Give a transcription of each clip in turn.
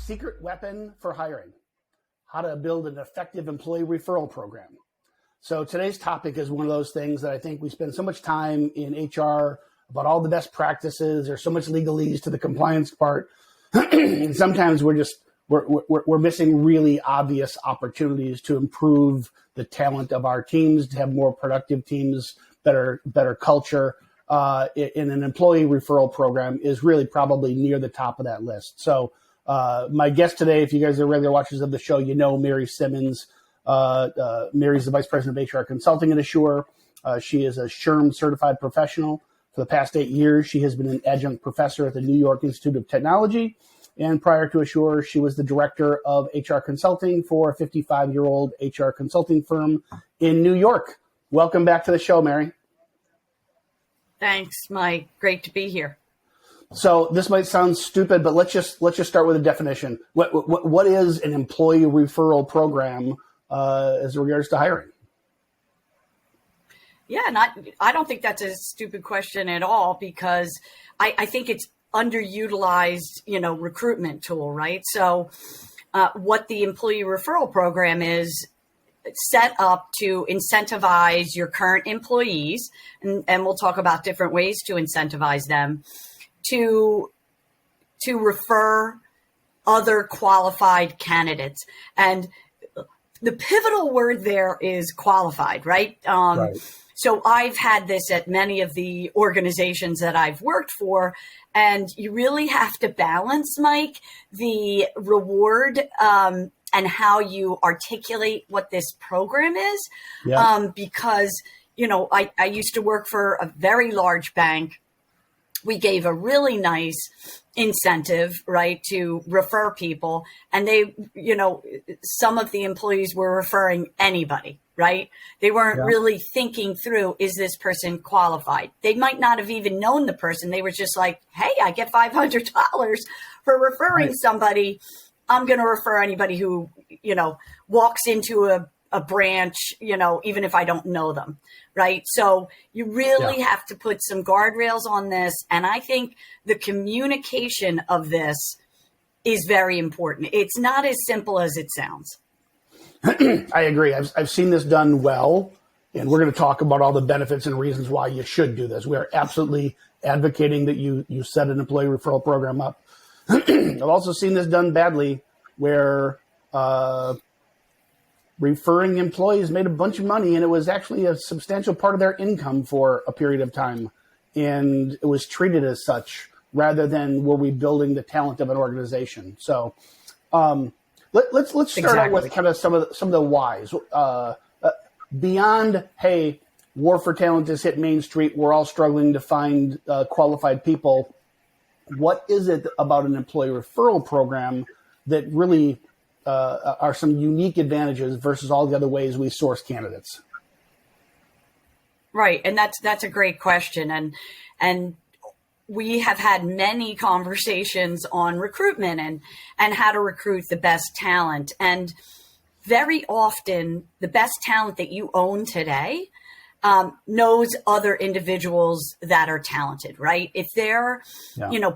secret weapon for hiring, how to build an effective employee referral program. So today's topic is one of those things that I think we spend so much time in HR about all the best practices. There's so much legalese to the compliance part. And sometimes we're missing really obvious opportunities to improve the talent of our teams, to have more productive teams, better culture. In an employee referral program is really probably near the top of that list. So my guest today, if you guys are regular watchers of the show, you know Mary Simmons. Mary's the Vice President of HR Consulting at Asure. She is a SHRM certified professional. For the past 8 years, she has been an adjunct professor at the New York Institute of Technology. And prior to Asure, she was the director of HR consulting for a 55-year-old HR consulting firm in New York. Welcome back to the show, Mary. Thanks, Mike. Great to be here. So this might sound stupid, but let's just start with a definition. What is an employee referral program as regards to hiring? Yeah, I don't think that's a stupid question at all, because I think it's underutilized, recruitment tool, right? So what the employee referral program is set up to incentivize your current employees, and we'll talk about different ways to incentivize them to refer other qualified candidates. And the pivotal word there is qualified, right? Right. So I've had this at many of the organizations that I've worked for, and you really have to balance, Mike, the reward and how you articulate what this program is. Yeah. Because, I used to work for a very large bank. We gave a really nice incentive, right, to refer people. And they, some of the employees were referring anybody, right? They weren't really thinking through, is this person qualified? They might not have even known the person. They were just like, hey, I get $500 for referring somebody. I'm going to refer anybody who, walks into a branch, even if I don't know them, right? So you really have to put some guardrails on this. And I think the communication of this is very important. It's not as simple as it sounds. I agree. I've seen this done well, and we're going to talk about all the benefits and reasons why you should do this. We are absolutely advocating that you set an employee referral program up. I've also seen this done badly, where referring employees made a bunch of money, and it was actually a substantial part of their income for a period of time, and it was treated as such rather than were we building the talent of an organization. So let's start out with kind of some of the whys. Beyond, hey, war for talent has hit Main Street, we're all struggling to find qualified people. What is it about an employee referral program that really are some unique advantages versus all the other ways we source candidates? Right. And that's a great question. And we have had many conversations on recruitment and how to recruit the best talent. And very often the best talent that you own today knows other individuals that are talented, right? If they're,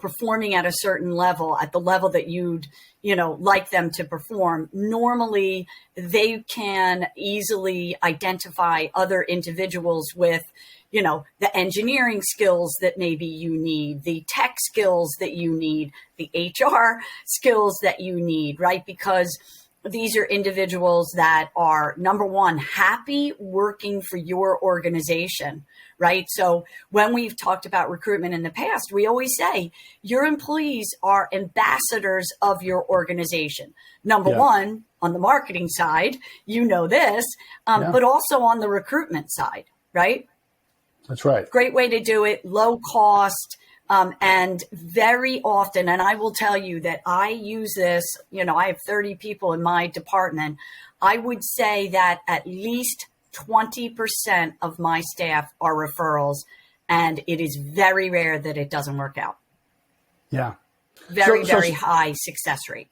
performing at a certain level, at the level that you'd, like them to perform, normally they can easily identify other individuals with, the engineering skills that maybe you need, the tech skills that you need, the HR skills that you need, right? Because these are individuals that are, number one, happy working for your organization, right? So when we've talked about recruitment in the past, we always say your employees are ambassadors of your organization. Number one, on the marketing side, this, but also on the recruitment side, right? That's right. Great way to do it, low cost. And very often, and I will tell you that I use this, I have 30 people in my department. I would say that at least 20% of my staff are referrals, and it is very rare that it doesn't work out. Yeah. Very high success rate.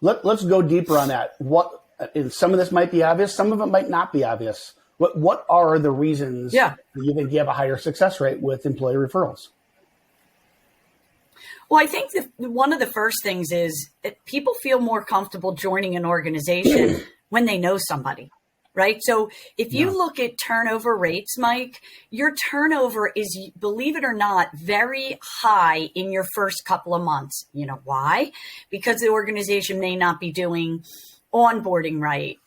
Let's go deeper on that. Some of this might be obvious, some of it might not be obvious. What are the reasons that you think you have a higher success rate with employee referrals? Well, I think one of the first things is people feel more comfortable joining an organization when they know somebody, right? So if you look at turnover rates, Mike, your turnover is, believe it or not, very high in your first couple of months. You know why? Because the organization may not be doing onboarding right.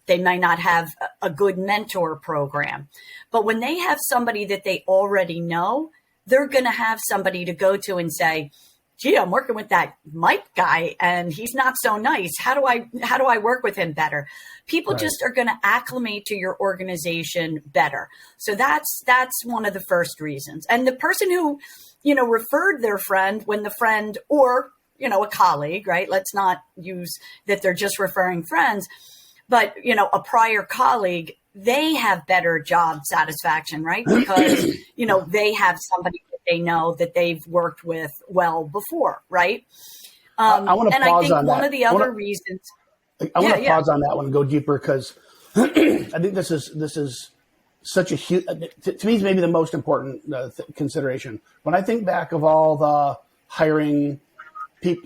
They might not have a good mentor program. But when they have somebody that they already know, they're going to have somebody to go to and say, gee, I'm working with that Mike guy and he's not so nice. How do I work with him better? People just are going to acclimate to your organization better. So that's one of the first reasons. And the person who, referred their friend, when the friend or, a colleague, right? Let's not use that they're just referring friends, but, a prior colleague, they have better job satisfaction, right? Because, they have somebody that they know that they've worked with well before, right? I want to pause on that. And I think one of the other reasons. I want to pause on that one and go deeper because I think this is such a huge, to me, it's maybe the most important consideration. When I think back of all the hiring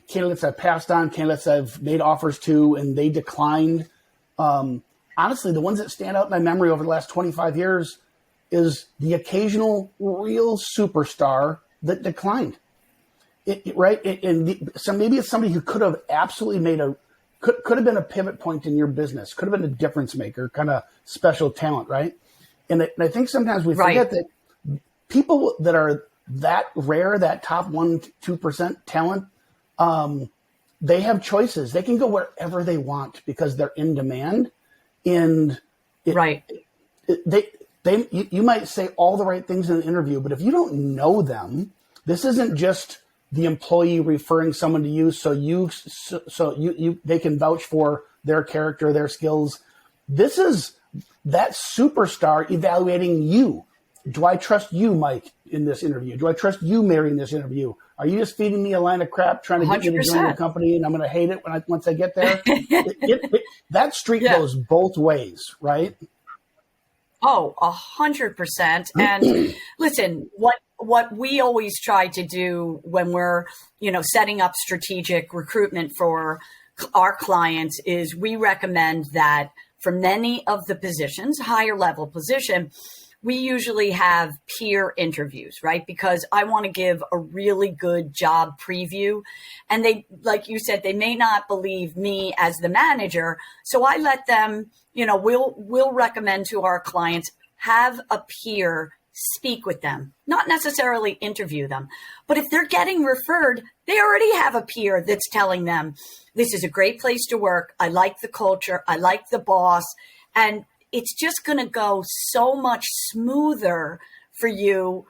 candidates I've passed on, candidates I've made offers to, and they declined. Honestly, the ones that stand out in my memory over the last 25 years is the occasional real superstar that declined. So maybe it's somebody who could have absolutely could have been a pivot point in your business, could have been a difference maker, kind of special talent, right? And I think sometimes we forget that people that are that rare, that top 1-2% talent, they have choices. They can go wherever they want because they're in demand. And you might say all the right things in an interview, but if you don't know them, this isn't just the employee referring someone to you so they can vouch for their character, their skills. This is that superstar evaluating you. Do I trust you, Mike, in this interview? Do I trust you, Mary, in this interview? Are you just feeding me a line of crap trying to get me to join your company and I'm going to hate it once I get there? That street goes both ways, right? Oh, 100%. And listen, what we always try to do when we're, setting up strategic recruitment for our clients is we recommend that for many of the positions, higher level position, we usually have peer interviews, right? Because I want to give a really good job preview. And they, like you said, they may not believe me as the manager. So I let them, we'll recommend to our clients, have a peer speak with them, not necessarily interview them. But if they're getting referred, they already have a peer that's telling them, this is a great place to work. I like the culture. I like the boss. And it's just going to go so much smoother for you,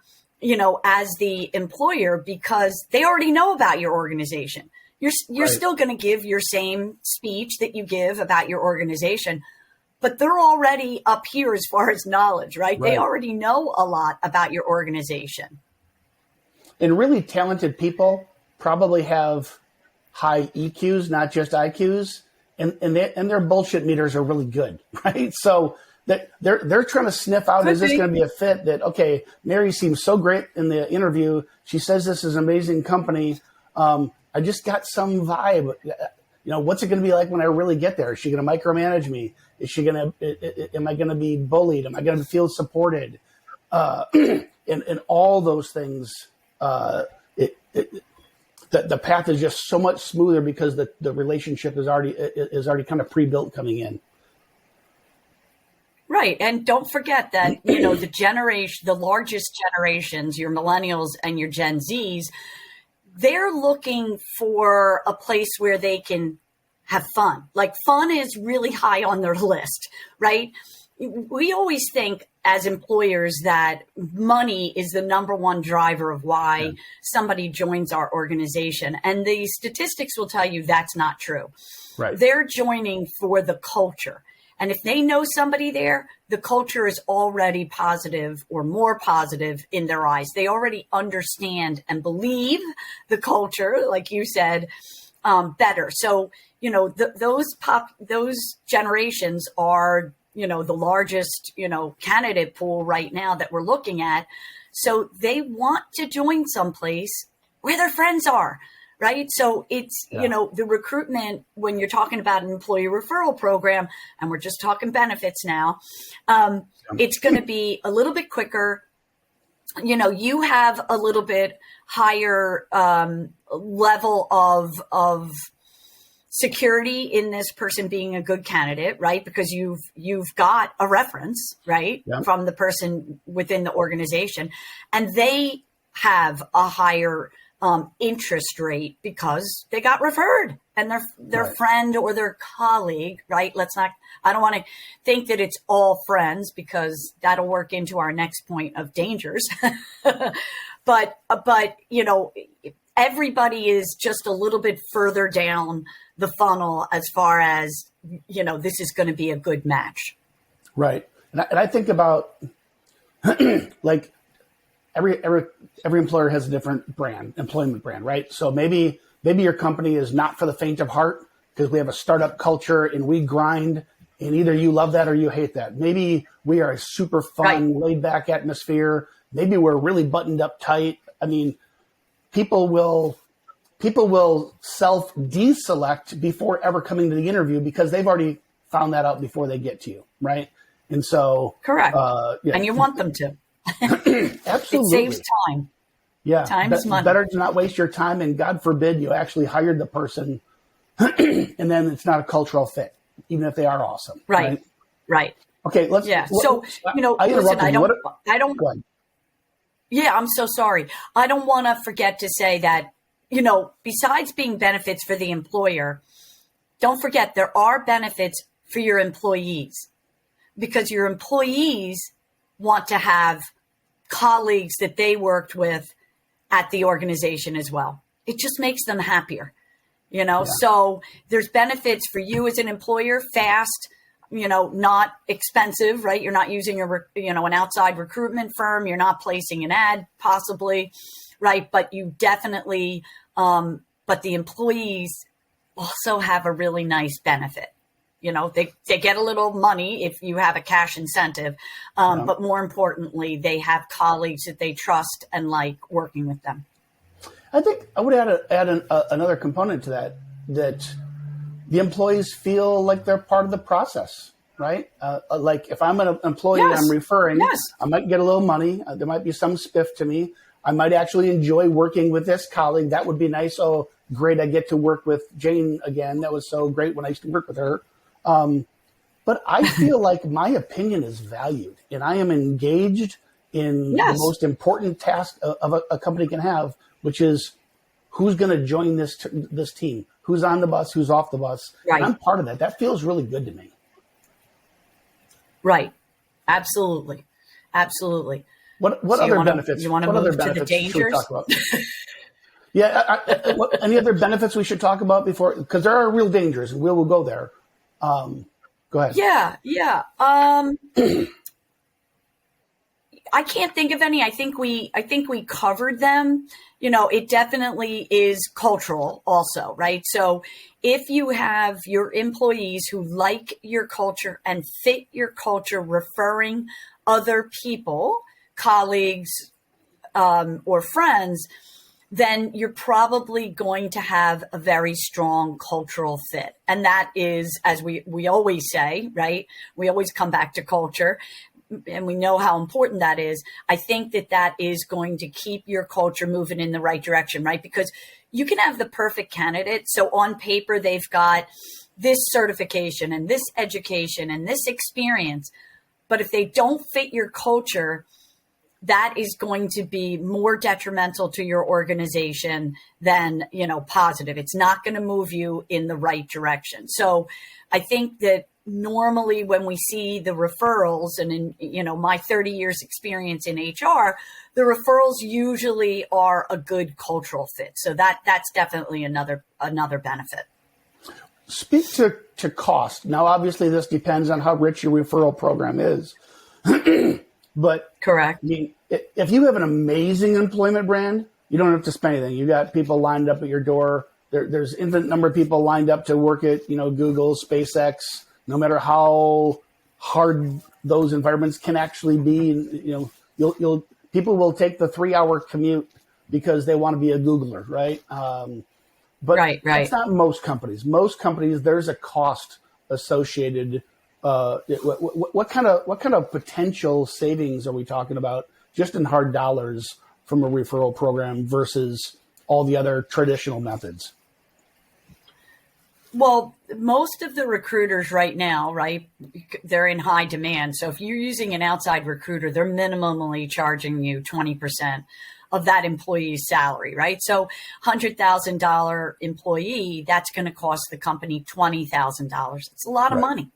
as the employer, because they already know about your organization. You're still going to give your same speech that you give about your organization, but they're already up here as far as knowledge, right? They already know a lot about your organization. And really talented people probably have high EQs, not just IQs. And their bullshit meters are really good, right? So that they're trying to sniff out, is this going to be a fit? That, okay, Mary seems so great in the interview. She says this is an amazing company. I just got some vibe. What's it going to be like when I really get there? Is she going to micromanage me? Am I going to be bullied? Am I going to feel supported? And all those things. The path is just so much smoother because the relationship is already kind of pre-built coming in. Right. And don't forget that, the largest generations, your millennials and your Gen Zs, they're looking for a place where they can have fun. Like fun is really high on their list, right? We always think as employers that money is the number one driver of why somebody joins our organization. And the statistics will tell you that's not true. Right. They're joining for the culture. And if they know somebody there, the culture is already positive or more positive in their eyes. They already understand and believe the culture, like you said, better. So, those generations are, the largest, candidate pool right now that we're looking at. So they want to join someplace where their friends are, right? So it's, the recruitment, when you're talking about an employee referral program, and we're just talking benefits now, it's going to be a little bit quicker. You have a little bit higher level of security in this person being a good candidate, right? Because you've got a reference, right, from the person within the organization, and they have a higher interest rate because they got referred, and their friend or their colleague, right? I don't want to think that it's all friends, because that'll work into our next point of dangers. but everybody is just a little bit further down the funnel as far as, this is going to be a good match. Right. And I think about like every employer has a different employment brand, right? So maybe your company is not for the faint of heart, because we have a startup culture and we grind, and either you love that or you hate that. Maybe we are a super fun, laid back atmosphere. Maybe we're really buttoned up tight. I mean, people will self-deselect before ever coming to the interview, because they've already found that out before they get to you, right? And so, correct. And you want them to. Absolutely. It saves time. Yeah, time is money. Better to not waste your time, and God forbid you actually hired the person, and then it's not a cultural fit, even if they are awesome. Right. Okay, let's. Yeah. So listen, I don't. Go ahead. Yeah, I'm so sorry. I don't want to forget to say that, besides being benefits for the employer, don't forget there are benefits for your employees, because your employees want to have colleagues that they worked with at the organization as well. It just makes them happier, So there's benefits for you as an employer, fast, not expensive, right? You're not using an outside recruitment firm. You're not placing an ad possibly, right? But you definitely, but the employees also have a really nice benefit. They get a little money if you have a cash incentive, but more importantly, they have colleagues that they trust and like working with them. I think I would add another component to that the employees feel like they're part of the process, right? Like if I'm an employee and I'm referring, I might get a little money. There might be some spiff to me. I might actually enjoy working with this colleague. That would be nice. Oh, great. I get to work with Jane again. That was so great when I used to work with her. But I feel like my opinion is valued, and I am engaged in the most important task of a company can have, which is who's going to join this team, who's on the bus, who's off the bus. Right. And I'm part of that. That feels really good to me. Right. Absolutely. What other benefits? You want to move to the dangers? Any other benefits we should talk about before? Because there are real dangers, and we'll go there. Go ahead. Yeah. I can't think of any. I think we covered them. It definitely is cultural also, right? So if you have your employees who like your culture and fit your culture, referring other people, colleagues, or friends, then you're probably going to have a very strong cultural fit. And that is, as we always say, right? We always come back to culture, and we know how important that is. I think that is going to keep your culture moving in the right direction, right? Because you can have the perfect candidate. So on paper, they've got this certification and this education and this experience. But if they don't fit your culture, that is going to be more detrimental to your organization than, positive. It's not going to move you in the right direction. So I think that normally when we see the referrals, and in, my 30 years experience in HR, the referrals usually are a good cultural fit. So that's definitely another benefit. Speak to cost. Now, obviously this depends on how rich your referral program is. But correct. I mean, if you have an amazing employment brand, you don't have to spend anything. You got people lined up at your door. There's infinite number of people lined up to work at, Google, SpaceX, no matter how hard those environments can actually be. People will take the 3-hour commute because they want to be a Googler, right? But Right. that's not most companies. Most companies, there's a cost associated. What kind of potential savings are we talking about just in hard dollars from a referral program versus all the other traditional methods? Well, most of the recruiters right now, right, they're in high demand. So if you're using an outside recruiter, they're minimally charging you 20% of that employee's salary, right? So $100,000 employee, that's going to cost the company $20,000. It's a lot of money.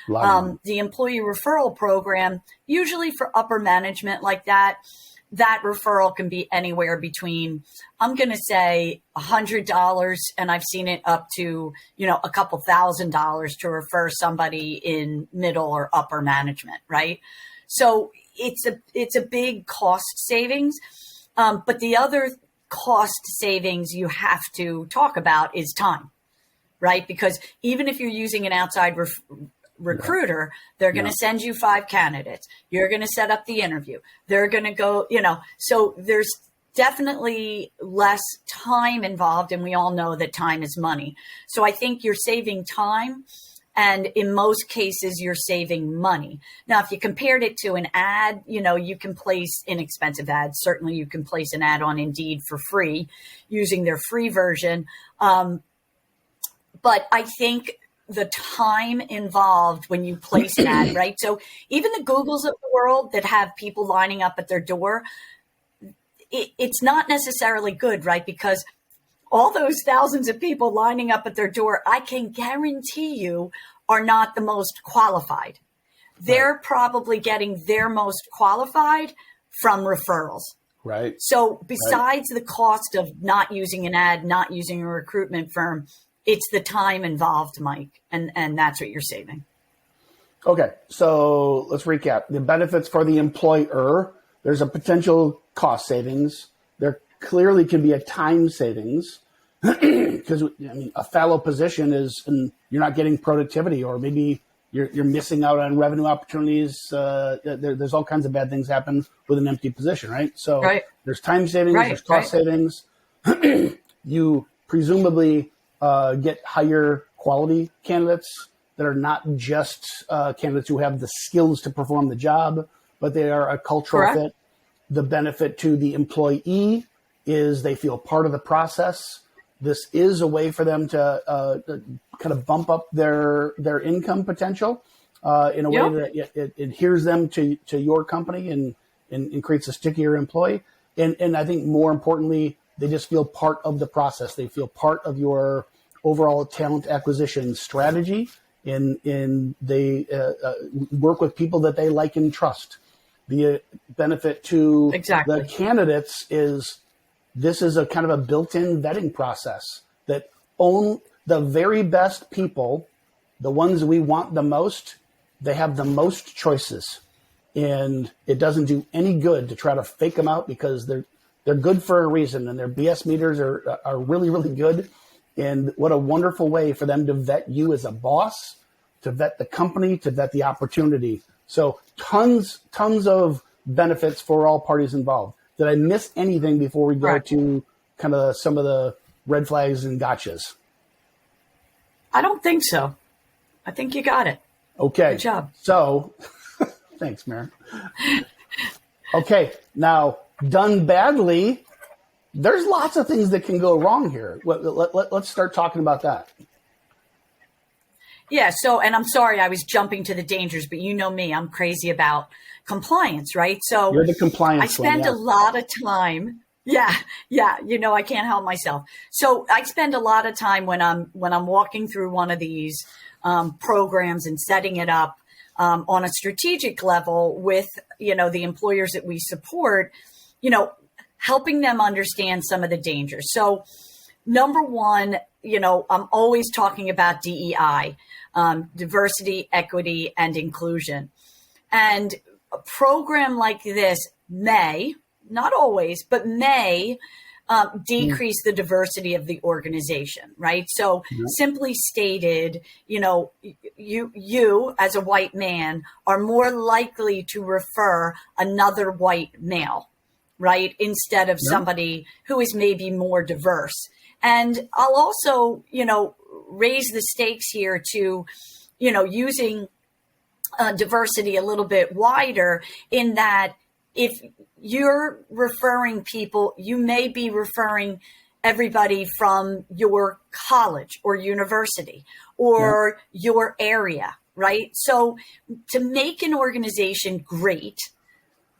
The employee referral program, usually for upper management like that referral can be anywhere between, I'm going to say $100, and I've seen it up to, a couple $1,000 to refer somebody in middle or upper management, right? So it's a big cost savings. But the other cost savings you have to talk about is time, right? Because even if you're using an outside recruiter, they're going to send you 5 candidates. You're going to set up the interview. They're going to go, so there's definitely less time involved. And we all know that time is money. So I think you're saving time. And in most cases, you're saving money. Now, if you compared it to an ad, you can place inexpensive ads. Certainly you can place an ad on Indeed for free using their free version. But I think the time involved when you place an ad, right? So even the Googles of the world that have people lining up at their door, it's not necessarily good, right? Because all those thousands of people lining up at their door, I can guarantee you are not the most qualified. They're probably getting their most qualified from referrals. Right. So besides the cost of not using an ad, not using a recruitment firm, it's the time involved, Mike, and that's what you're saving. Okay, so let's recap. The benefits for the employer, there's a potential cost savings. There clearly can be a time savings because a fallow position is, and you're not getting productivity, or maybe you're missing out on revenue opportunities. There's all kinds of bad things happen with an empty position, right? So there's time savings, there's cost savings. You presumably get higher quality candidates that are not just candidates who have the skills to perform the job, but they are a cultural fit. The benefit to the employee is they feel part of the process. This is a way for them to kind of bump up their income potential in a way that it adheres them to your company and creates a stickier employee. And I think more importantly, they just feel part of the process. They feel part of your overall talent acquisition strategy, and they work with people that they like and trust. The benefit to the candidates is this is a kind of a built-in vetting process that own the very best people, the ones we want the most. They have the most choices, and it doesn't do any good to try to fake them out because they're good for a reason, and their BS meters are really, really good. And what a wonderful way for them to vet you as a boss, to vet the company, to vet the opportunity. So tons of benefits for all parties involved. Did I miss anything before we go to kind of some of the red flags and gotchas? I don't think so. I think you got it. Okay. Good job. So thanks, Maren. Okay. Now, done badly, there's lots of things that can go wrong here. Let's start talking about that. Yeah. So, and I'm sorry, I was jumping to the dangers, but you know me, I'm crazy about compliance, right? So you're the compliance I spend a lot of time. Yeah. I can't help myself. So I spend a lot of time when I'm walking through one of these programs and setting it up on a strategic level with, the employers that we support, helping them understand some of the dangers. So number one, I'm always talking about DEI, diversity, equity, and inclusion. And a program like this may, not always, but may decrease the diversity of the organization, right? So simply stated, you as a white man are more likely to refer another white male right? Instead of somebody who is maybe more diverse. And I'll also, raise the stakes here to, using diversity a little bit wider, in that if you're referring people, you may be referring everybody from your college or university or your area, right? So to make an organization great,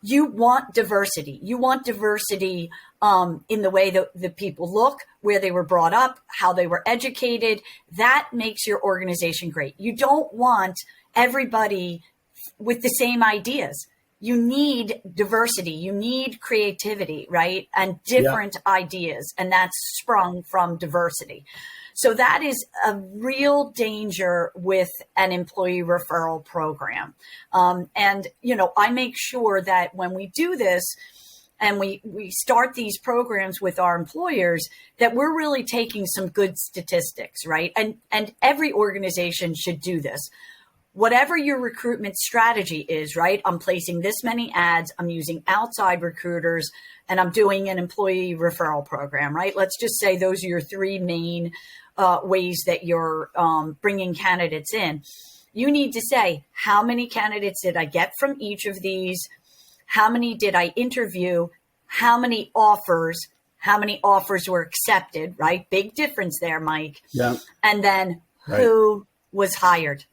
you want diversity. You want diversity in the way that the people look, where they were brought up, how they were educated. That makes your organization great. You don't want everybody with the same ideas. You need diversity. You need creativity, right? And different ideas. And that's sprung from diversity. So that is a real danger with an employee referral program. And, I make sure that when we do this and we start these programs with our employers, that we're really taking some good statistics, right? And every organization should do this. Whatever your recruitment strategy is, right? I'm placing this many ads, I'm using outside recruiters, and I'm doing an employee referral program, right? Let's just say those are your three main ways that you're bringing candidates in. You need to say, how many candidates did I get from each of these? How many did I interview? How many offers were accepted, right? Big difference there, Mike. Yeah. And then who was hired,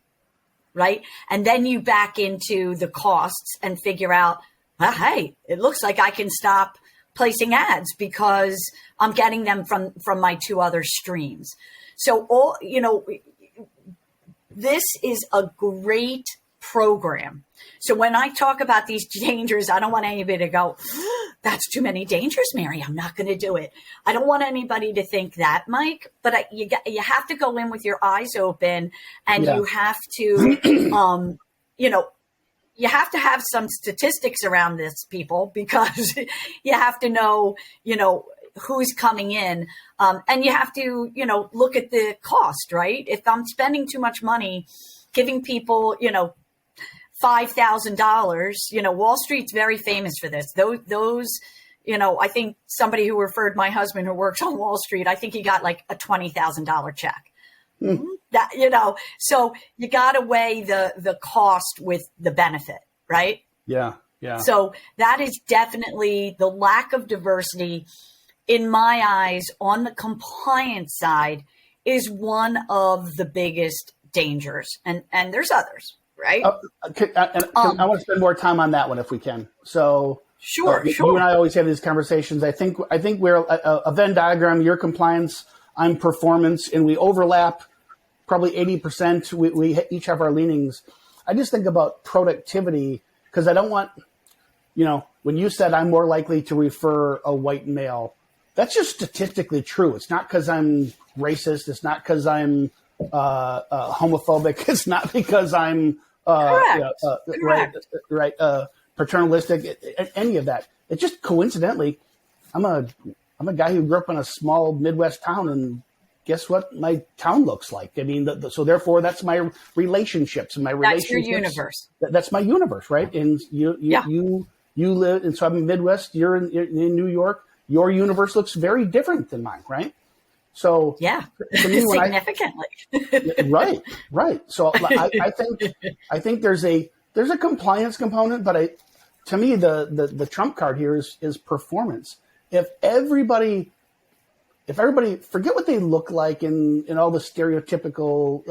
right? And then you back into the costs and figure out, well, hey, it looks like I can stop placing ads because I'm getting them from my two other streams. So this is a great program. So when I talk about these dangers, I don't want anybody to go, that's too many dangers, Mary. I'm not going to do it. I don't want anybody to think that, Mike, but you have to go in with your eyes open, and you have to, you have to have some statistics around this, people, because you have to know, who's coming in. And you have to, look at the cost, right? If I'm spending too much money giving people, $5,000, Wall Street's very famous for this. Those, I think somebody who referred my husband who works on Wall Street, I think he got like a $20,000 check. That, so you got to weigh the cost with the benefit, right? Yeah. Yeah. So that is definitely the lack of diversity, in my eyes, on the compliance side, is one of the biggest dangers. And there's others, right? I want to spend more time on that one if we can. So sure. You and I always have these conversations. I think we're a Venn diagram, your compliance, I'm performance, and we overlap probably 80%. We each have our leanings. I just think about productivity, because I don't want, when you said I'm more likely to refer a white male, that's just statistically true. It's not because I'm racist. It's not because I'm homophobic. It's not because I'm paternalistic. Any of that. It's just coincidentally, I'm a guy who grew up in a small Midwest town, and guess what my town looks like? I mean, so therefore, that's my relationships and my relationships. That's your universe. That's my universe, right? And you live, and so I'm in Midwest. You're in New York. Your universe looks very different than mine, right? So to me, significantly. Right. So I think there's a compliance component, but to me the trump card here is performance. If everybody forget what they look like in all the stereotypical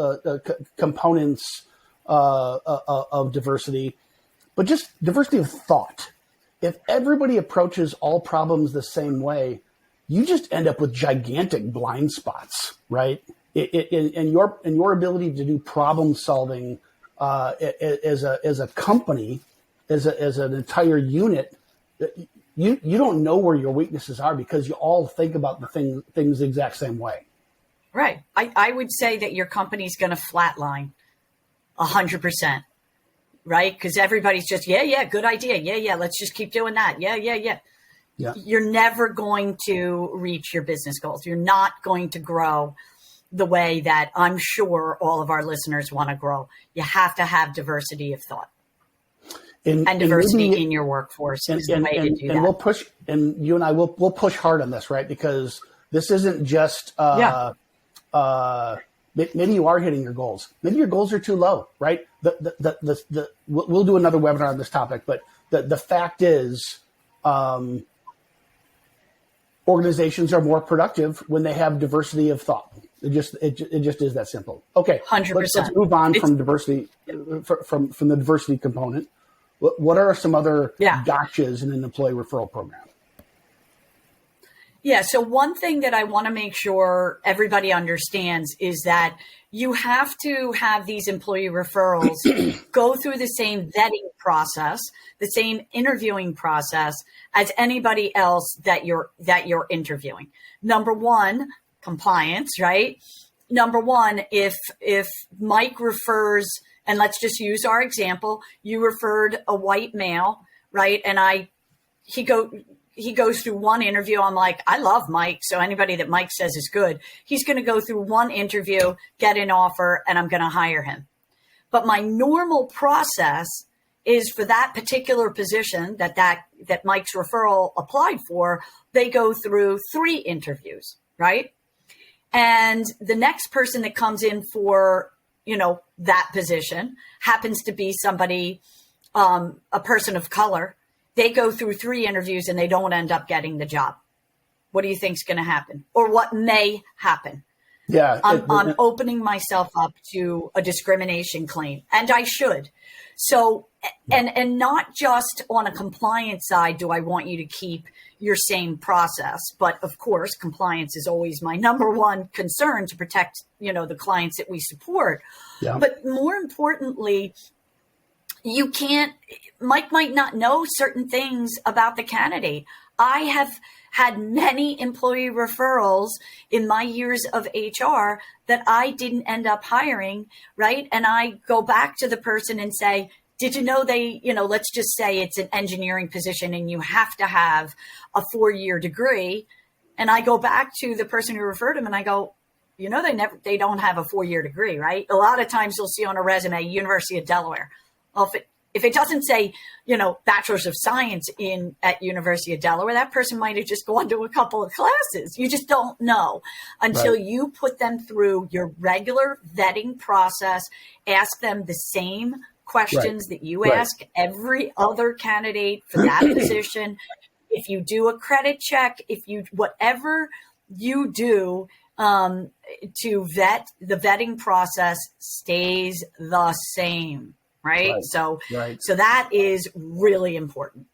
components of diversity, but just diversity of thought. If everybody approaches all problems the same way, you just end up with gigantic blind spots, right? In your ability to do problem solving as a company, as an entire unit, you don't know where your weaknesses are because you all think about the things the exact same way. Right. I would say that your company's going to flatline 100%. Right? Because everybody's just, good idea. Yeah, let's just keep doing that. Yeah. You're never going to reach your business goals. You're not going to grow the way that I'm sure all of our listeners want to grow. You have to have diversity of thought. and diversity in your workforce is the way to do that. And we'll push, and you and I will push hard on this, right? Because this isn't just maybe you are hitting your goals. Maybe your goals are too low, right? We'll do another webinar on this topic, but the fact is, organizations are more productive when they have diversity of thought. It just is that simple. Okay, 100%. Let's move on from diversity, from the diversity component. What are some other gotchas in an employee referral program? Yeah, so one thing that I want to make sure everybody understands is that you have to have these employee referrals go through the same vetting process, the same interviewing process as anybody else that you're interviewing. Number one, compliance, right? Number one, if Mike refers, and let's just use our example, you referred a white male, right? And he goes through one interview. I'm like, I love Mike. So anybody that Mike says is good, he's going to go through one interview, get an offer, and I'm going to hire him. But my normal process is for that particular position that Mike's referral applied for, they go through 3 interviews, right? And the next person that comes in for, that position happens to be somebody, a person of color. They go through 3 interviews and they don't end up getting the job. What do you think is going to happen, or what may happen? Yeah, I'm opening myself up to a discrimination claim, and I should. So, and not just on a compliance side do I want you to keep your same process, but of course, compliance is always my number one concern to protect, the clients that we support. Yeah. But more importantly, Mike might not know certain things about the candidate. I have had many employee referrals in my years of HR that I didn't end up hiring, right? And I go back to the person and say, did you know let's just say it's an engineering position and you have to have a 4-year degree. And I go back to the person who referred him and I go, they don't have a 4-year degree, right? A lot of times you'll see on a resume, University of Delaware. Well, if it doesn't say, Bachelor's of Science at University of Delaware, that person might have just gone to a couple of classes. You just don't know until you put them through your regular vetting process, ask them the same questions that you ask every other candidate for that position. If you do a credit check, whatever you do to vet, the vetting process stays the same. Right. So that is really important.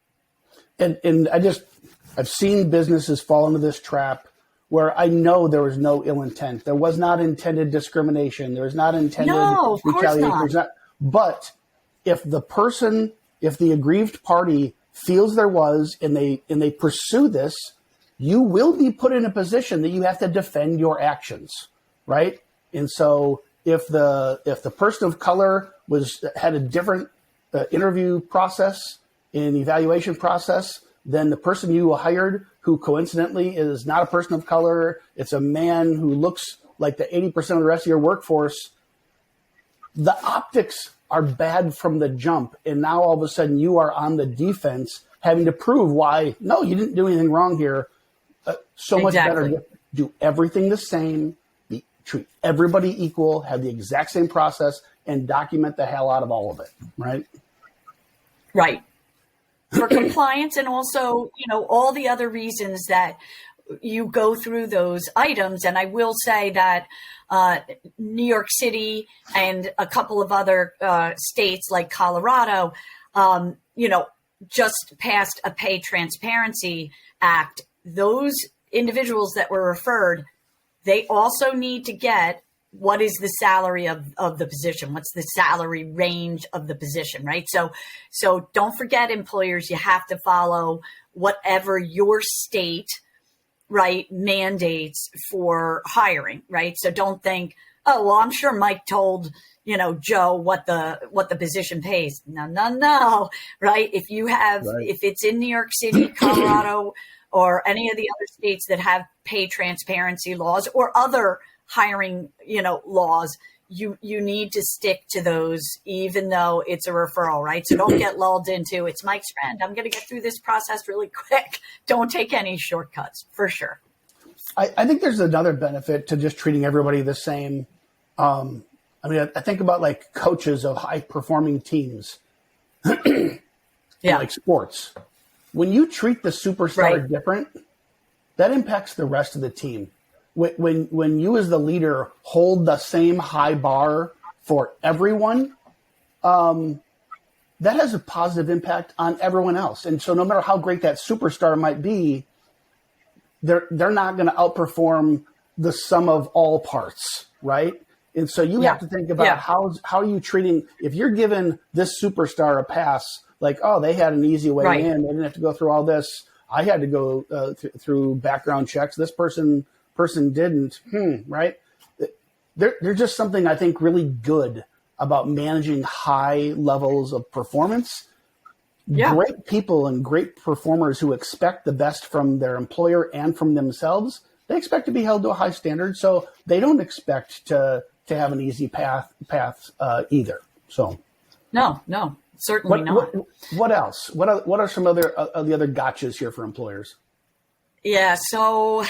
And I've seen businesses fall into this trap where I know there was no ill intent. There was not intended discrimination. There was not intended retaliation. But if the aggrieved party feels there was, and they pursue this, you will be put in a position that you have to defend your actions. Right. And so if the person of color had a different interview process and evaluation process than the person you hired, who coincidentally is not a person of color, it's a man who looks like the 80% of the rest of your workforce, the optics are bad from the jump. And now all of a sudden you are on the defense, having to prove why, no, you didn't do anything wrong here. Much better to do everything the same, treat everybody equal, have the exact same process, and document the hell out of all of it, right? Right. For compliance, and also, all the other reasons that you go through those items. And I will say that New York City and a couple of other states like Colorado, just passed a Pay Transparency Act. Those individuals that were referred, they also need to get what is the salary of the position? What's the salary range of the position, right? So don't forget, employers, you have to follow whatever your state, right, mandates for hiring, right? So don't think, oh, well, I'm sure Mike told, Joe what the position pays. No, right? If it's in New York City, Colorado, or any of the other states that have pay transparency laws or other hiring, laws, you need to stick to those, even though it's a referral, right? So don't get lulled into, it's Mike's friend, I'm going to get through this process really quick. Don't take any shortcuts, for sure. I think there's another benefit to just treating everybody the same. I think about like coaches of high performing teams, like sports. When you treat the superstar different, that impacts the rest of the team. When you as the leader hold the same high bar for everyone, that has a positive impact on everyone else. And so no matter how great that superstar might be, they're not going to outperform the sum of all parts, right? And so you have to think about how are you treating, if you're giving this superstar a pass, like, oh, they had an easy way in, they didn't have to go through all this. I had to go through background checks. This person didn't, right? There's just something I think really good about managing high levels of performance. Great people and great performers who expect the best from their employer and from themselves, they expect to be held to a high standard. So they don't expect to have an easy path either. So no, certainly not. What else? What are some other the other gotchas here for employers? Yeah. So,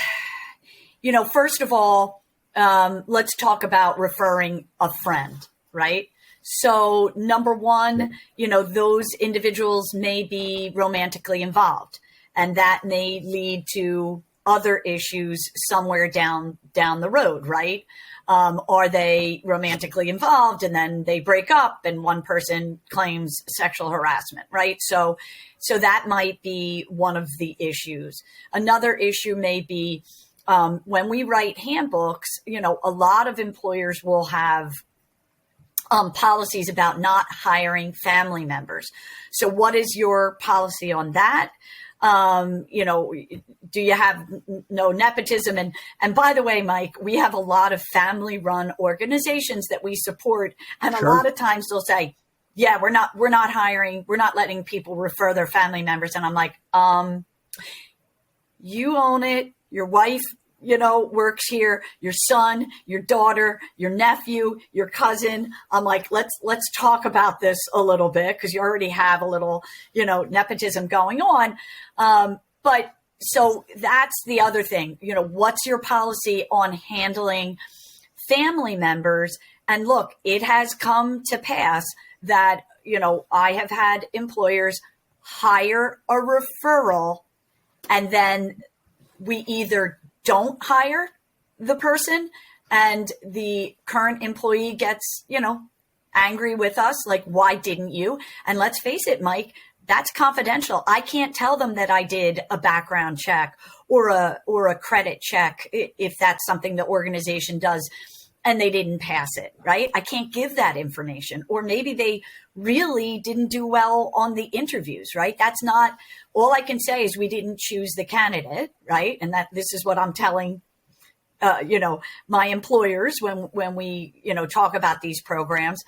first of all, let's talk about referring a friend, right? So number one, those individuals may be romantically involved, and that may lead to other issues somewhere down the road, right? Are they romantically involved and then they break up and one person claims sexual harassment, right? So that might be one of the issues. Another issue may be when we write handbooks, a lot of employers will have policies about not hiring family members. So what is your policy on that? Do you have no nepotism? And by the way, Mike, we have a lot of family run organizations that we support. And a lot of times they'll say, yeah, we're not hiring, we're not letting people refer their family members. And I'm like, you own it. Your wife, works here, your son, your daughter, your nephew, your cousin. I'm like, let's talk about this a little bit because you already have a little, nepotism going on. But so that's the other thing, what's your policy on handling family members? And look, it has come to pass that, I have had employers hire a referral and then we either don't hire the person and the current employee gets, angry with us. Like, why didn't you? And let's face it, Mike, that's confidential. I can't tell them that I did a background check or a credit check if that's something the organization does and they didn't pass it, right? I can't give that information. Or maybe they really didn't do well on the interviews, right? That's not, all I can say is we didn't choose the candidate, right? And that this is what I'm telling, my employers when we, talk about these programs.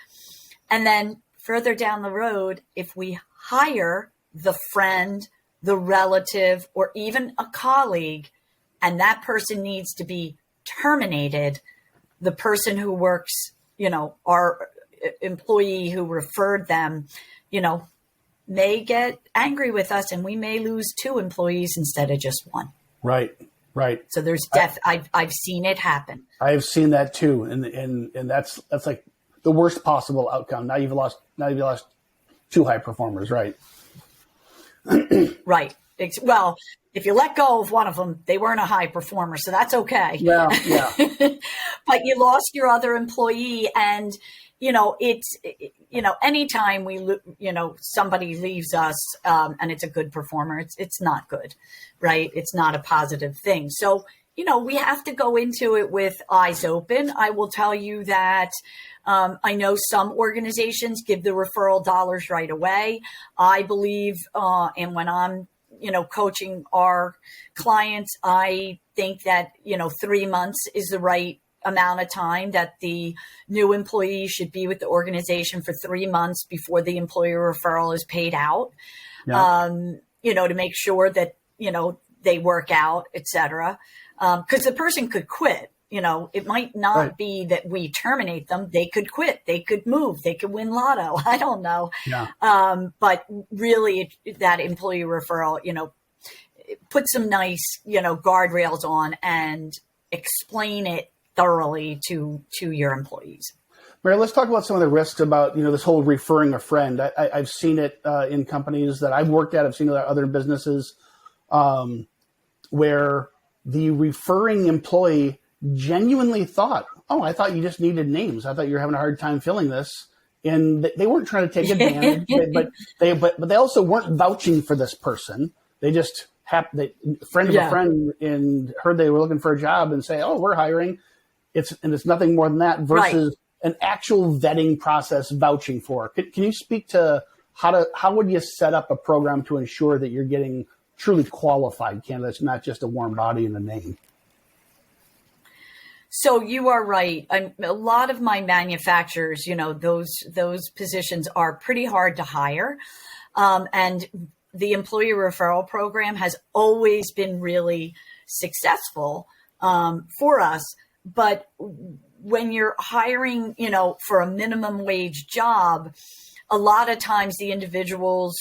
And then further down the road, if we hire the friend, the relative, or even a colleague, and that person needs to be terminated, the person who works, our employee who referred them, may get angry with us and we may lose 2 employees instead of just 1. Right. So there's I've seen it happen. I've seen that too. And that's like the worst possible outcome. Now you've lost 2 high performers. Right. Right. Well, if you let go of one of them, they weren't a high performer, so that's okay. Yeah. But you lost your other employee, and it's anytime somebody leaves us and it's a good performer, it's not good, right? It's not a positive thing. So we have to go into it with eyes open. I will tell you that I know some organizations give the referral dollars right away. I believe, and when I'm coaching our clients, I think that, 3 months is the right amount of time that the new employee should be with the organization for 3 months before the employer referral is paid out, to make sure that, they work out, et cetera. Because the person could quit, It might not be that we terminate them. They could quit. They could move. They could win lotto. I don't know. Yeah. But really that employee referral, put some nice, guardrails on and explain it thoroughly to your employees. Mary, let's talk about some of the risks about, this whole referring a friend. I've seen it in companies that I've worked at. I've seen it at other businesses where the referring employee genuinely thought, oh, I thought you just needed names. I thought you were having a hard time filling this. And they weren't trying to take advantage, but they also weren't vouching for this person. They just friend of a friend and heard they were looking for a job and say, oh, we're hiring. It's nothing more than that versus an actual vetting process vouching for. Can you speak to how would you set up a program to ensure that you're getting truly qualified candidates, not just a warm body and a name? So you are right. A lot of my manufacturers, those positions are pretty hard to hire. And the employee referral program has always been really successful for us. But when you're hiring, for a minimum wage job, a lot of times the individuals,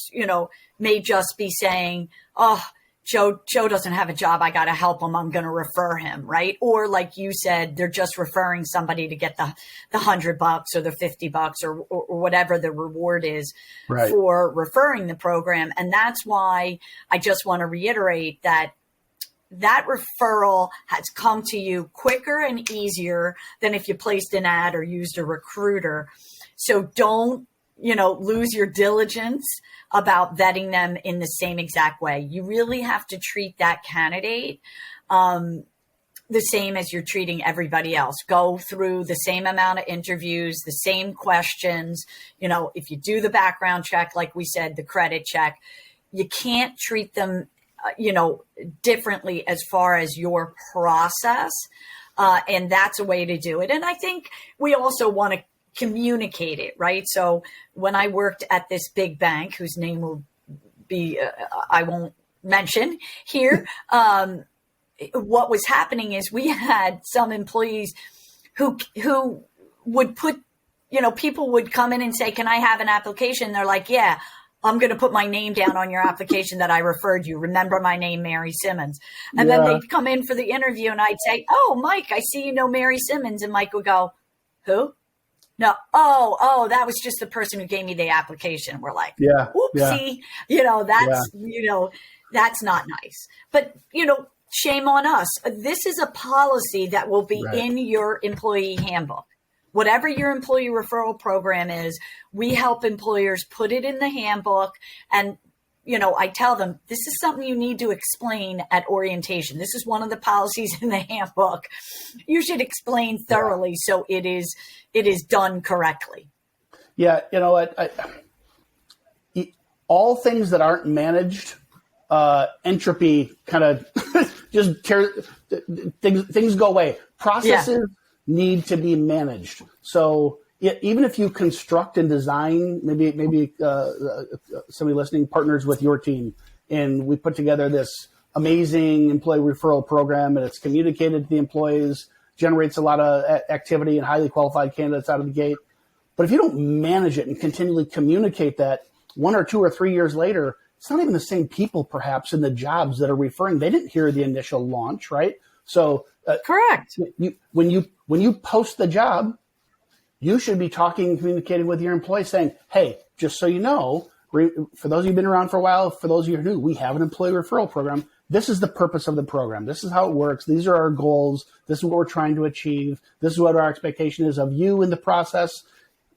may just be saying, oh, Joe doesn't have a job. I got to help him. I'm going to refer him. Right. Or like you said, they're just referring somebody to get the $100 or the $50 or whatever the reward is for referring the program. And that's why I just want to reiterate that referral has come to you quicker and easier than if you placed an ad or used a recruiter. So don't, lose your diligence about vetting them in the same exact way. You really have to treat that candidate the same as you're treating everybody else. Go through the same amount of interviews, the same questions. If you do the background check, like we said, the credit check, you can't treat them, differently as far as your process. And that's a way to do it. And I think we also want to communicate it, right? So when I worked at this big bank, whose name will be, I won't mention here, what was happening is we had some employees who would put, people would come in and say, can I have an application? They're like, yeah, I'm going to put my name down on your application that I referred you. Remember my name, Mary Simmons. And then they'd come in for the interview and I'd say, oh, Mike, I see you know Mary Simmons. And Mike would go, who? No. Oh, that was just the person who gave me the application. We're like, whoopsie, that's not nice. But, shame on us. This is a policy that will be in your employee handbook. Whatever your employee referral program is, we help employers put it in the handbook. And, I tell them, this is something you need to explain at orientation. This is one of the policies in the handbook. You should explain thoroughly so it is done correctly. Yeah, you know what? All things that aren't managed, entropy kind of just things go away. Processes need to be managed. So even if you construct and design, maybe somebody listening partners with your team, and we put together this amazing employee referral program, and it's communicated to the employees, generates a lot of activity and highly qualified candidates out of the gate. But if you don't manage it and continually communicate that 1 or 2 or 3 years later, it's not even the same people perhaps in the jobs that are referring. They didn't hear the initial launch, right? So correct. When you post the job, you should be communicating with your employees saying, hey, just so you know, for those of you who've been around for a while, for those of you who are new, we have an employee referral program. This is the purpose of the program. This is how it works. These are our goals. This is what we're trying to achieve. This is what our expectation is of you in the process.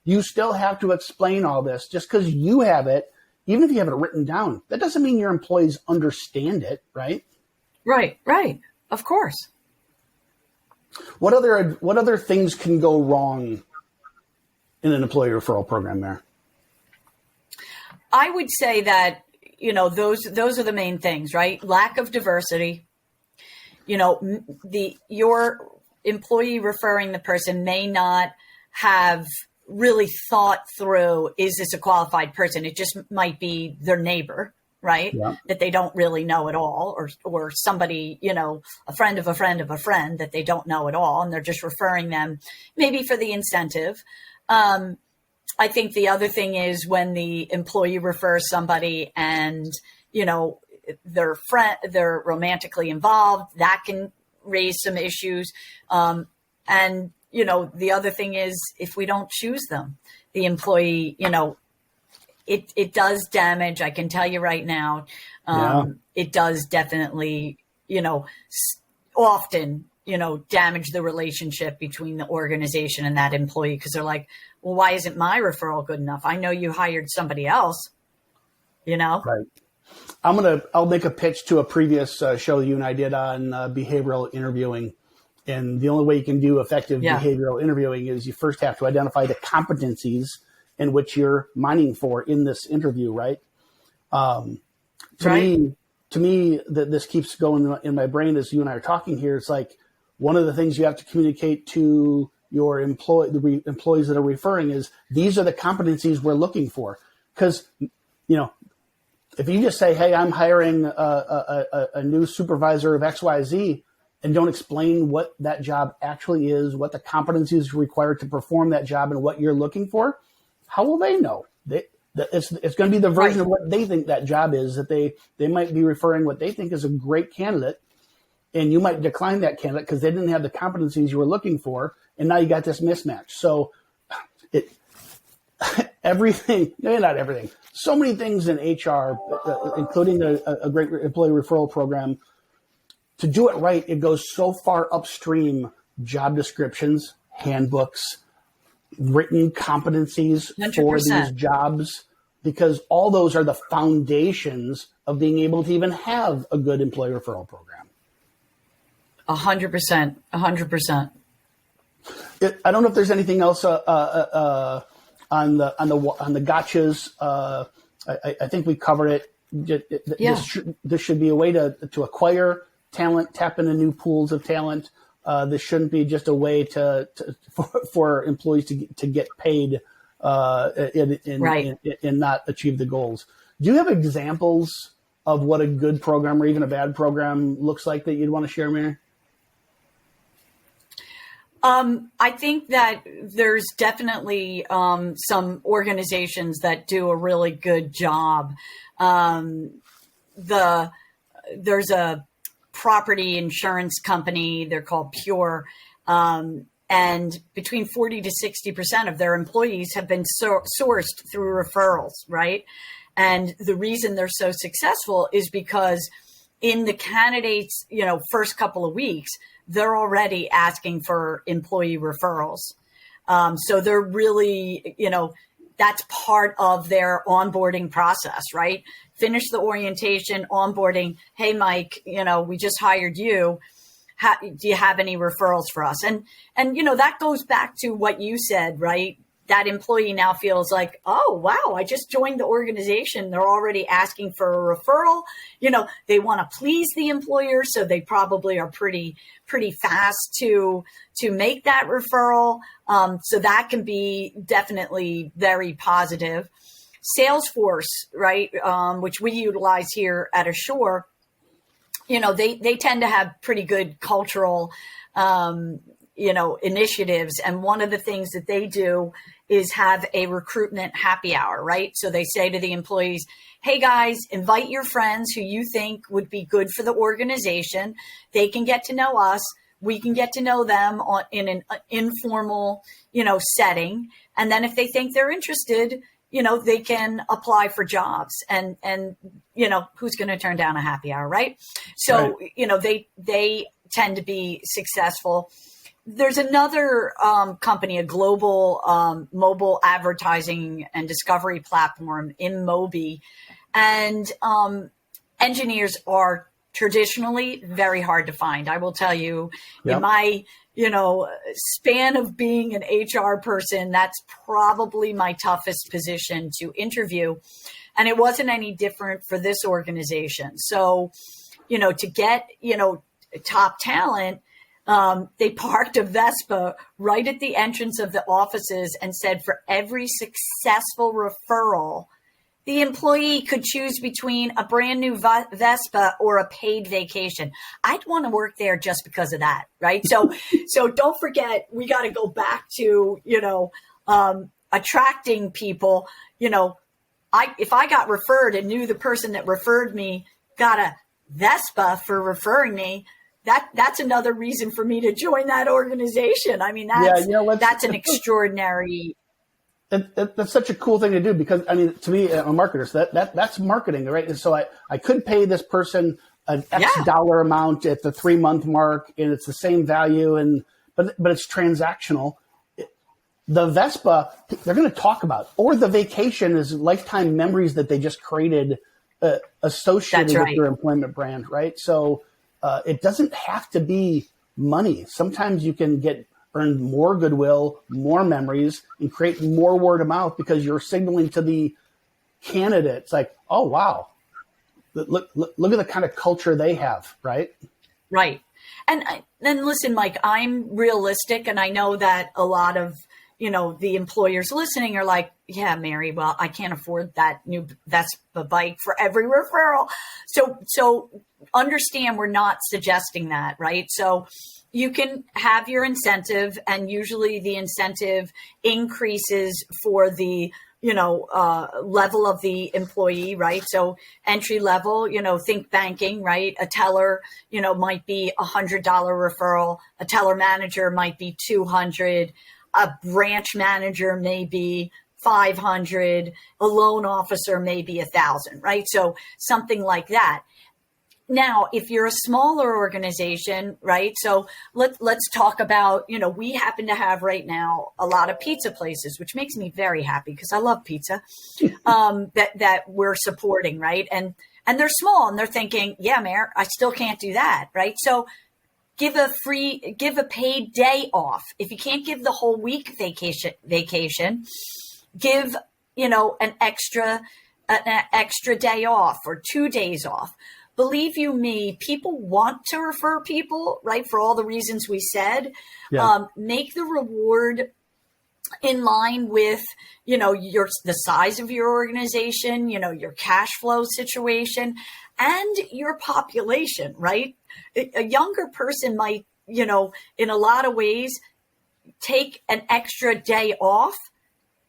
You still have to explain all this. Just because you have it, even if you have it written down, that doesn't mean your employees understand it, right? Right. Of course. What other things can go wrong in an employee referral program there? I would say that, those are the main things, right? Lack of diversity. Your employee referring the person may not have really thought through, is this a qualified person? It just might be their neighbor, right? Yeah. That they don't really know at all, or somebody, a friend of a friend of a friend that they don't know at all. And they're just referring them maybe for the incentive. I think the other thing is when the employee refers somebody and, they're romantically involved, that can raise some issues. And, the other thing is if we don't choose them, the employee, it does damage. I can tell you right now, it does definitely, often, damage the relationship between the organization and that employee, because they're like, well, why isn't my referral good enough? I know you hired somebody else, Right. I'll make a pitch to a previous show you and I did on behavioral interviewing. And the only way you can do effective behavioral interviewing is you first have to identify the competencies in which you're mining for in this interview, right? To me, that this keeps going in my brain as you and I are talking here. It's like one of the things you have to communicate to your employees that are referring is these are the competencies we're looking for. Because, if you just say, hey, I'm hiring a new supervisor of XYZ and don't explain what that job actually is, what the competencies required to perform that job and what you're looking for, how will they know? It's going to be the version of what they think that job is, that they might be referring what they think is a great candidate, and you might decline that candidate because they didn't have the competencies you were looking for, and now you got this mismatch. So everything, not everything, so many things in HR, including a great employee referral program, to do it right, it goes so far upstream: job descriptions, handbooks, written competencies 100%. For these jobs, because all those are the foundations of being able to even have a good employee referral program. 100%. 100%. I don't know if there's anything else on the gotchas. I think we covered it. This should be a way to acquire talent, tap into new pools of talent. This shouldn't be just a way for employees to get paid and not achieve the goals. Do you have examples of what a good program or even a bad program looks like that you'd want to share, Mary? I think that there's definitely some organizations that do a really good job. There's a property insurance company, they're called Pure, and between 40 to 60% of their employees have been sourced through referrals, right? And the reason they're so successful is because in the candidates, first couple of weeks, they're already asking for employee referrals. So they're really, that's part of their onboarding process, right? Finish the orientation, onboarding. Hey, Mike, we just hired you. Do you have any referrals for us? And that goes back to what you said, right? That employee now feels like, oh, wow, I just joined the organization. They're already asking for a referral. They want to please the employer. So they probably are pretty fast to make that referral. So that can be definitely very positive. Salesforce, right, which we utilize here at Asure, they tend to have pretty good cultural, initiatives. And one of the things that they do is have a recruitment happy hour, right? So they say to the employees, hey guys, invite your friends who you think would be good for the organization. They can get to know us. We can get to know them in an informal, setting. And then if they think they're interested, they can apply for jobs, and who's going to turn down a happy hour, right? So, right. They tend to be successful. There's another company, a global mobile advertising and discovery platform, InMobi, and engineers are traditionally very hard to find. I will tell you, in my span of being an HR person, that's probably my toughest position to interview. And it wasn't any different for this organization. So, to get, top talent, they parked a Vespa right at the entrance of the offices and said, for every successful referral, the employee could choose between a brand new Vespa or a paid vacation. I'd want to work there just because of that, right? So don't forget, we got to go back to, attracting people. If I got referred and knew the person that referred me got a Vespa for referring me, that's another reason for me to join that organization. I mean, that's an extraordinary. That's such a cool thing to do because, I mean, to me, I'm a marketer, so that's marketing, right? And so I could pay this person an X dollar amount at the 3-month mark, and it's the same value, but it's transactional. The Vespa, they're going to talk about, or the vacation is lifetime memories that they just created associated with your employment brand, right? So it doesn't have to be money. Sometimes you can earn more goodwill, more memories, and create more word of mouth because you're signaling to the candidates like, oh, wow, look at the kind of culture they have, right? Right. And listen, Mike, I'm realistic, and I know that a lot of, the employers listening are like, yeah, Mary, well, I can't afford that new Vespa bike for every referral. So understand we're not suggesting that, right? So you can have your incentive, and usually the incentive increases for the, level of the employee, right? So entry level, think banking, right? A teller, might be $100 referral. A teller manager might be $200. A branch manager may be $500. A loan officer may be $1,000, right? So something like that. Now, if you're a smaller organization, right? So let's talk about, we happen to have right now a lot of pizza places, which makes me very happy because I love pizza, that we're supporting, right? And they're small and they're thinking, yeah, Mayor, I still can't do that, right? So give a paid day off. If you can't give the whole week vacation, give, an extra day off or 2 days off. Believe you me, people want to refer people, right? For all the reasons we said. Yeah. Make the reward in line with, the size of your organization, your cash flow situation, and your population, right? A younger person might, in a lot of ways, take an extra day off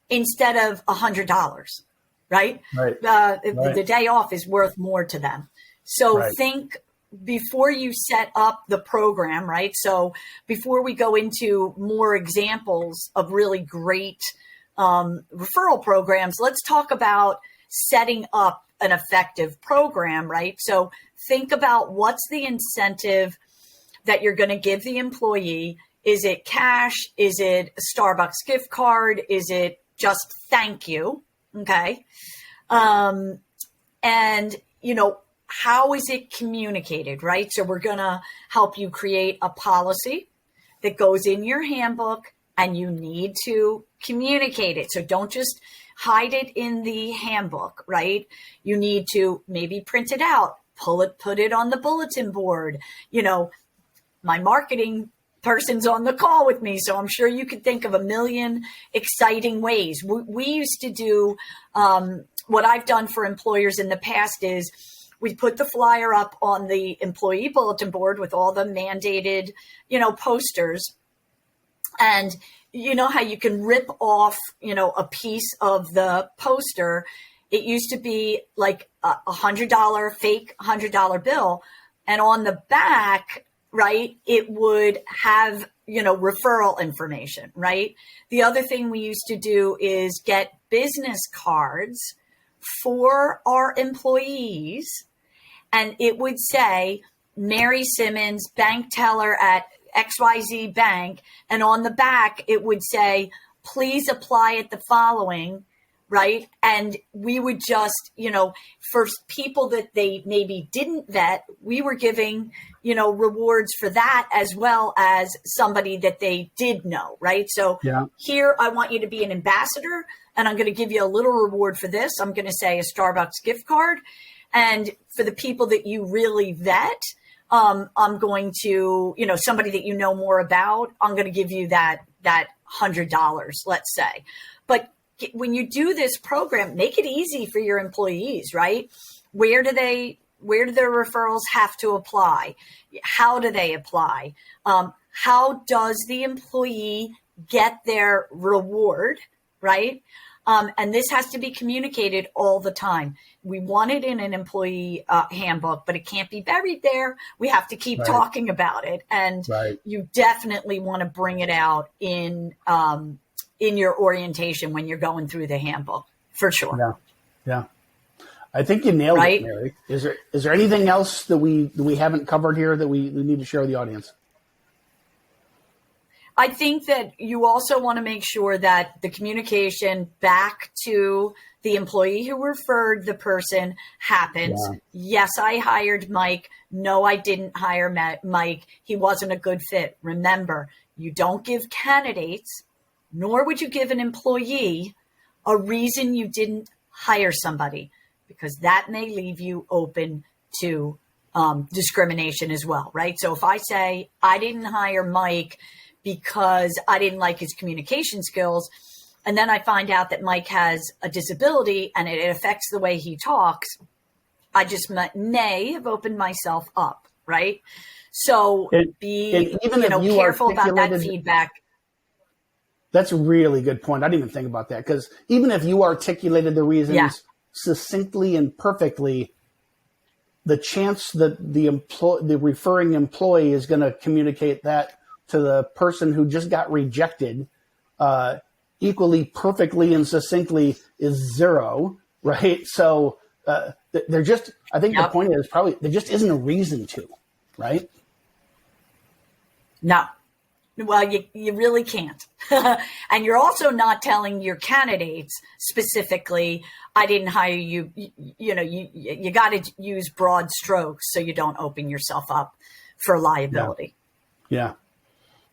instead of $100, right? Right. The day off is worth more to them. So think before you set up the program, right? So before we go into more examples of really great referral programs, let's talk about setting up an effective program, right? So think about what's the incentive that you're going to give the employee. Is it cash? Is it a Starbucks gift card? Is it just thank you? Okay. And, how is it communicated, right? So we're going to help you create a policy that goes in your handbook, and you need to communicate it. So don't just hide it in the handbook, right? You need to maybe print it out, put it on the bulletin board. My marketing person's on the call with me, so I'm sure you could think of a million exciting ways. We used to do, what I've done for employers in the past is, we put the flyer up on the employee bulletin board with all the mandated, posters. And you know how you can rip off, a piece of the poster. It used to be like a $100 fake $100 bill. And on the back, right, it would have, referral information, right? The other thing we used to do is get business cards for our employees. And it would say, Mary Simmons, bank teller at XYZ Bank. And on the back, it would say, please apply at the following, right? And we would just, for people that they maybe didn't vet, we were giving, rewards for that as well as somebody that they did know, right? So Here, I want you to be an ambassador, and I'm going to give you a little reward for this. I'm going to say a Starbucks gift card. And for the people that you really vet, I'm going to, somebody that you know more about, I'm going to give you that $100, let's say. But when you do this program, make it easy for your employees, right? Where do their referrals have to apply? How do they apply? How does the employee get their reward, right? And this has to be communicated all the time. We want it in an employee handbook, but it can't be buried there. We have to keep talking about it. And you definitely want to bring it out in your orientation when you're going through the handbook, for sure. Yeah. I think you nailed it, Mary. Is there anything else that we haven't covered here that we need to share with the audience? I think that you also want to make sure that the communication back to the employee who referred the person happens. Yeah. Yes, I hired Mike. No, I didn't hire Mike. He wasn't a good fit. Remember, you don't give candidates, nor would you give an employee a reason you didn't hire somebody, because that may leave you open to discrimination as well, right? So if I say I didn't hire Mike because I didn't like his communication skills, and then I find out that Mike has a disability and it affects the way he talks, I just may have opened myself up, right? So be careful about that feedback. That's a really good point. I didn't even think about that, because even if you articulated the reasons succinctly and perfectly, the chance that the referring employee is going to communicate that to the person who just got rejected equally perfectly and succinctly is zero, right? So I think the point is probably there just isn't a reason to, right? No. Well, you really can't. And you're also not telling your candidates specifically, I didn't hire you. You got to use broad strokes so you don't open yourself up for liability. Yeah.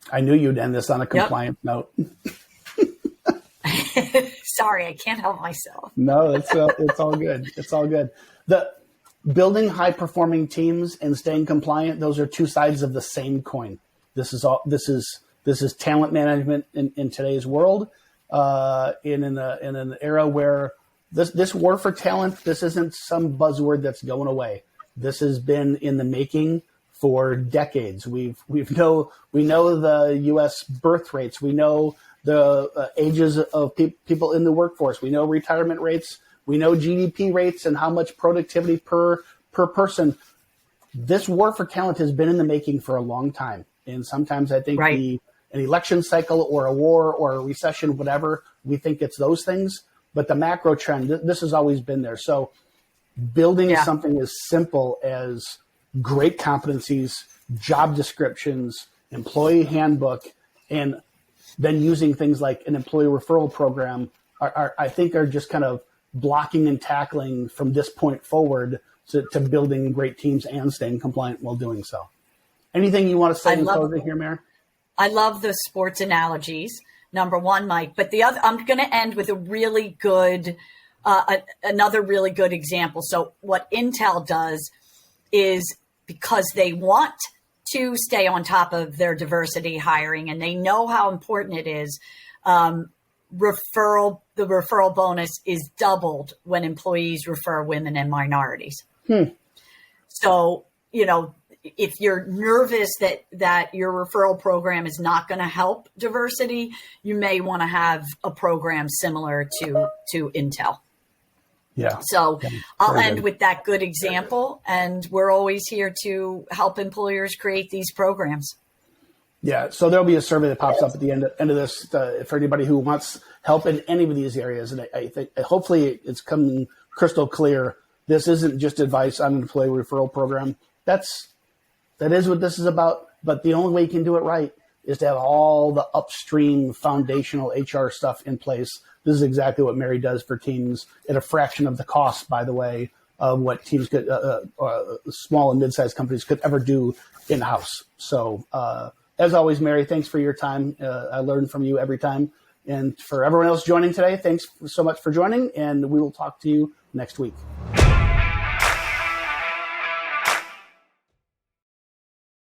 I knew you'd end this on a compliance note. Sorry, I can't help myself. No, it's all good. It's all good. The building high performing teams and staying compliant, those are two sides of the same coin. This is talent management in today's world, in an era where this war for talent, this isn't some buzzword that's going away. This has been in the making for decades. We know the U.S. birth rates. We know the ages of people in the workforce. We know retirement rates. We know GDP rates and how much productivity per person. This war for talent has been in the making for a long time. And sometimes I think an election cycle or a war or a recession, whatever, we think it's those things. But the macro trend, this has always been there. So building something as simple as great competencies, job descriptions, employee handbook, and then using things like an employee referral program I think are just kind of blocking and tackling from this point forward to building great teams and staying compliant while doing so. Anything you want to say in closing here, Mary? I love the sports analogies, number one, Mike. But the other, I'm going to end with a really good, another really good example. So what Intel does is, because they want to stay on top of their diversity hiring and they know how important it is, the referral bonus is doubled when employees refer women and minorities. So, if you're nervous that your referral program is not going to help diversity, you may want to have a program similar to Intel. Yeah. So I'll end with that good example, and we're always here to help employers create these programs. Yeah. So there'll be a survey that pops up at the end of this for anybody who wants help in any of these areas. And I think hopefully it's coming crystal clear. This isn't just advice on an employee referral program. That is what this is about. But the only way you can do it right is to have all the upstream foundational HR stuff in place. This is exactly what Mary does for teams at a fraction of the cost, by the way, of what teams could, small and mid-sized companies could ever do in-house. So as always, Mary, thanks for your time. I learn from you every time. And for everyone else joining today, thanks so much for joining, and we will talk to you next week.